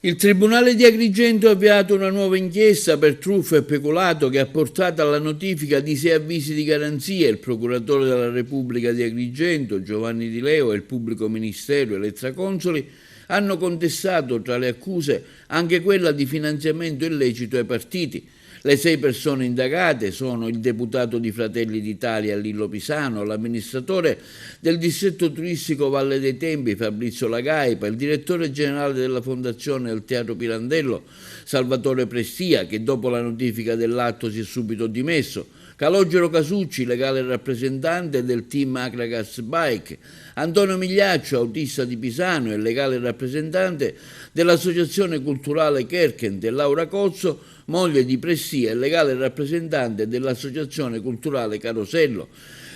Il Tribunale di Agrigento ha avviato una nuova inchiesta per truffa e peculato che ha portato alla notifica di 6 avvisi di garanzia. Il procuratore della Repubblica di Agrigento, Giovanni Di Leo, e il pubblico ministero Elettra Consoli hanno contestato tra le accuse anche quella di finanziamento illecito ai partiti. Le 6 persone indagate sono il deputato di Fratelli d'Italia Lillo Pisano, l'amministratore del distretto turistico Valle dei Tempi Fabrizio Lagaipa, il direttore generale della Fondazione del Teatro Pirandello Salvatore Prestia, che dopo la notifica dell'atto si è subito dimesso, Calogero Casucci, legale rappresentante del team Acragas Bike, Antonio Migliaccio, autista di Pisano e legale rappresentante dell'Associazione Culturale Kerkent, e Laura Cozzo, moglie di Pressia e legale rappresentante dell'Associazione Culturale Carosello.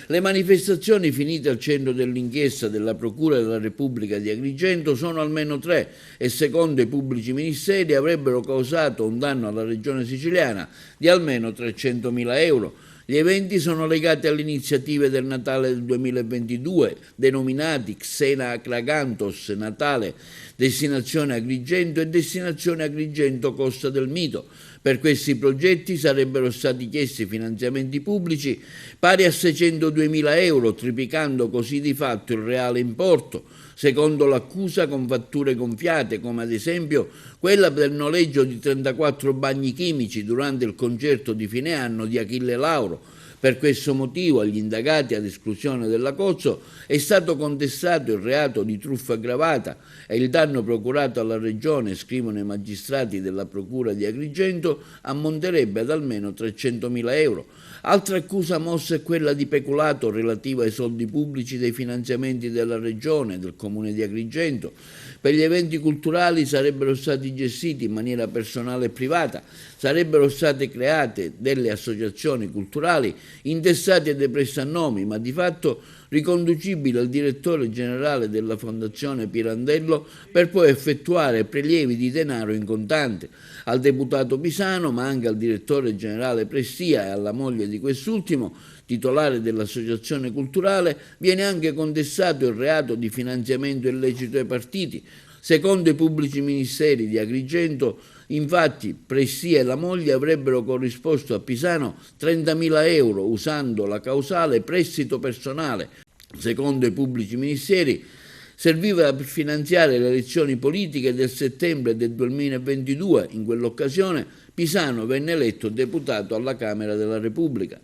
Le manifestazioni finite al centro dell'inchiesta della Procura della Repubblica di Agrigento sono almeno 3 e secondo i pubblici ministeri avrebbero causato un danno alla regione siciliana di almeno 300.000 euro. Gli eventi sono legati alle iniziative del Natale del 2022, denominati Xena Acragantos Natale, Destinazione Agrigento e Destinazione Agrigento Costa del Mito. Per questi progetti sarebbero stati chiesti finanziamenti pubblici pari a 602.000 euro, triplicando così di fatto il reale importo, secondo l'accusa con fatture gonfiate, come ad esempio quella del noleggio di 34 bagni chimici durante il concerto di fine anno di Achille Lauro. Per questo motivo agli indagati, ad esclusione della Cozzo, è stato contestato il reato di truffa aggravata e il danno procurato alla Regione, scrivono i magistrati della Procura di Agrigento, ammonterebbe ad almeno 300.000 euro. Altra accusa mossa è quella di peculato relativa ai soldi pubblici dei finanziamenti della Regione e del Comune di Agrigento. Per gli eventi culturali sarebbero stati gestiti in maniera personale e privata, sarebbero state create delle associazioni culturali intestate dei prestanomi, ma di fatto riconducibile al direttore generale della Fondazione Pirandello, per poi effettuare prelievi di denaro in contante. Al deputato Pisano, ma anche al direttore generale Prestia e alla moglie di quest'ultimo, titolare dell'associazione culturale, viene anche contestato il reato di finanziamento illecito ai partiti. Secondo i pubblici ministeri di Agrigento, infatti, Prestia e la moglie avrebbero corrisposto a Pisano 30.000 euro usando la causale prestito personale. Secondo i pubblici ministeri, serviva per finanziare le elezioni politiche del settembre del 2022. In quell'occasione Pisano venne eletto deputato alla Camera della Repubblica.